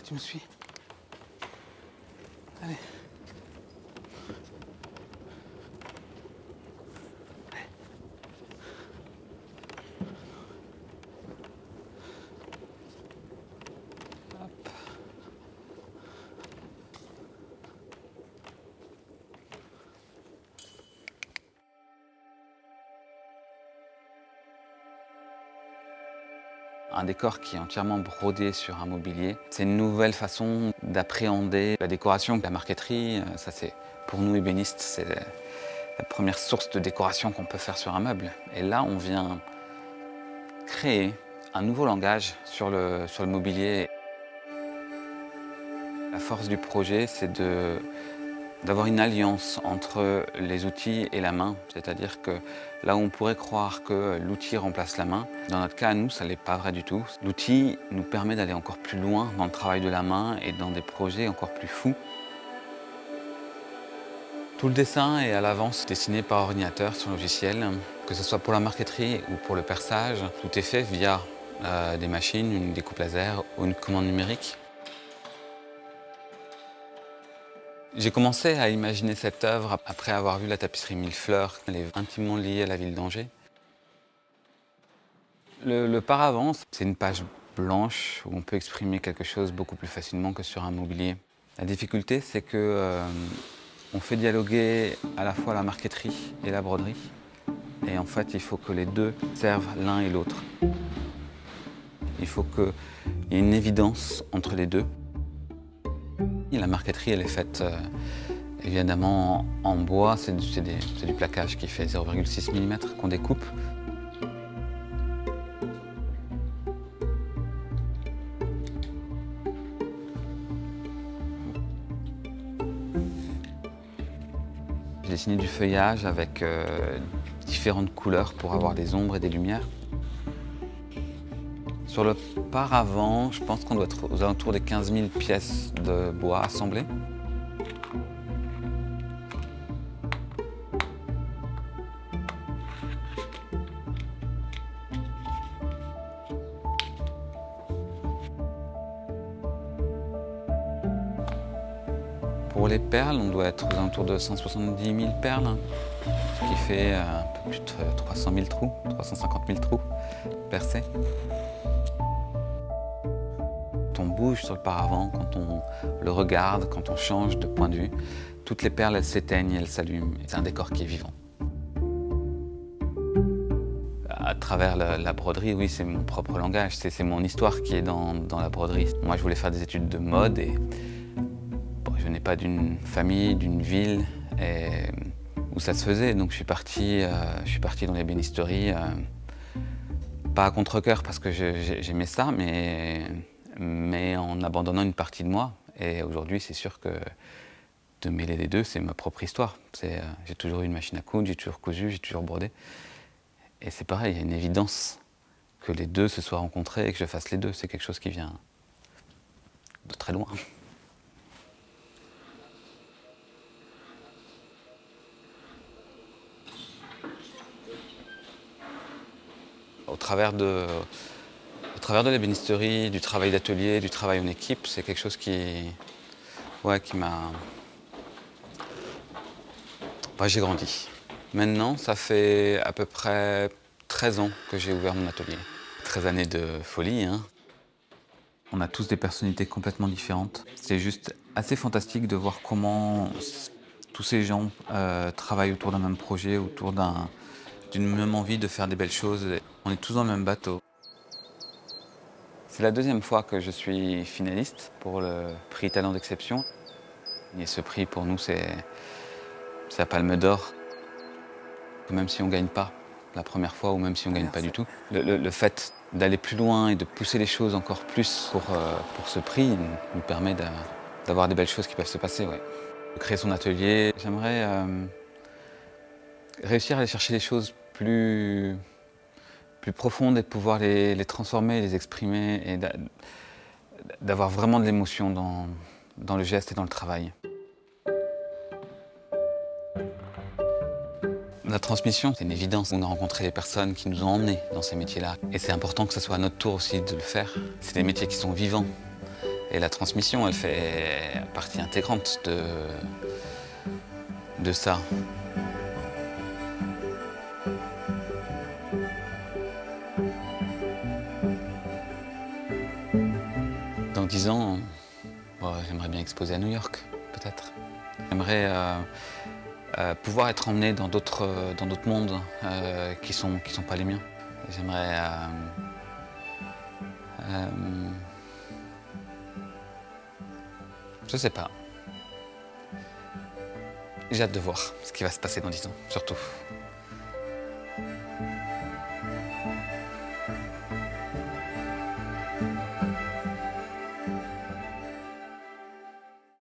Tu me suis? Allez. Un décor qui est entièrement brodé sur un mobilier, c'est une nouvelle façon d'appréhender la décoration. La marqueterie, ça c'est pour nous ébénistes, c'est la première source de décoration qu'on peut faire sur un meuble. Et là, on vient créer un nouveau langage sur le mobilier. La force du projet, c'est d'avoir une alliance entre les outils et la main. C'est-à-dire que là où on pourrait croire que l'outil remplace la main, dans notre cas, nous, ça n'est pas vrai du tout. L'outil nous permet d'aller encore plus loin dans le travail de la main et dans des projets encore plus fous. Tout le dessin est à l'avance dessiné par ordinateur sur logiciel. Que ce soit pour la marqueterie ou pour le perçage, tout est fait via des machines, une découpe laser ou une commande numérique. J'ai commencé à imaginer cette œuvre après avoir vu la tapisserie Millefleurs. Elle est intimement liée à la ville d'Angers. Le paravent, c'est une page blanche où on peut exprimer quelque chose beaucoup plus facilement que sur un mobilier. La difficulté, c'est que on fait dialoguer à la fois la marqueterie et la broderie. Et en fait, il faut que les deux servent l'un et l'autre. Il faut qu'il y ait une évidence entre les deux. La marqueterie, elle est faite évidemment en bois, c'est du plaquage qui fait 0,6 mm qu'on découpe. J'ai dessiné du feuillage avec différentes couleurs pour avoir des ombres et des lumières. Sur le paravent, je pense qu'on doit être aux alentours des 15 000 pièces de bois assemblées. Pour les perles, on doit être aux alentours de 170 000 perles, ce qui fait un peu plus de 300 000 trous, 350 000 trous percés. Quand on bouge sur le paravent, quand on le regarde, quand on change de point de vue, toutes les perles, elles s'éteignent, elles s'allument. C'est un décor qui est vivant. À travers la broderie, oui, c'est mon propre langage, c'est mon histoire qui est dans la broderie. Moi, je voulais faire des études de mode et bon, je n'ai pas d'une famille, d'une ville où ça se faisait. Donc je suis parti dans l'ébénisterie, pas à contre-cœur parce que j'aimais ça, mais en abandonnant une partie de moi. Et aujourd'hui, c'est sûr que de mêler les deux, c'est ma propre histoire. J'ai toujours eu une machine à coudre, j'ai toujours cousu, j'ai toujours brodé. Et c'est pareil, il y a une évidence que les deux se soient rencontrés et que je fasse les deux. C'est quelque chose qui vient de très loin. Au travers de l'ébénisterie, du travail d'atelier, du travail en équipe, c'est quelque chose qui m'a... j'ai grandi. Maintenant, ça fait à peu près 13 ans que j'ai ouvert mon atelier. 13 années de folie, hein. On a tous des personnalités complètement différentes. C'est juste assez fantastique de voir comment tous ces gens travaillent autour d'un même projet, autour d'une même envie de faire des belles choses. On est tous dans le même bateau. C'est la deuxième fois que je suis finaliste pour le prix Talent d'Exception. Et ce prix, pour nous, c'est la Palme d'Or. Même si on ne gagne pas la première fois ou même si on ne gagne pas du tout, le fait d'aller plus loin et de pousser les choses encore plus pour ce prix nous permet d'avoir des belles choses qui peuvent se passer. Ouais. De créer son atelier, j'aimerais réussir à aller chercher les choses plus profondes et de pouvoir les transformer, les exprimer et d'avoir vraiment de l'émotion dans le geste et dans le travail. La transmission, c'est une évidence. On a rencontré des personnes qui nous ont emmenés dans ces métiers-là. Et c'est important que ce soit à notre tour aussi de le faire. C'est des métiers qui sont vivants. Et la transmission, elle fait partie intégrante de ça. Dans 10 ans, bon, j'aimerais bien exposer à New York, peut-être. J'aimerais pouvoir être emmené dans d'autres mondes qui sont pas les miens. J'aimerais je sais pas. J'ai hâte de voir ce qui va se passer dans 10 ans, surtout.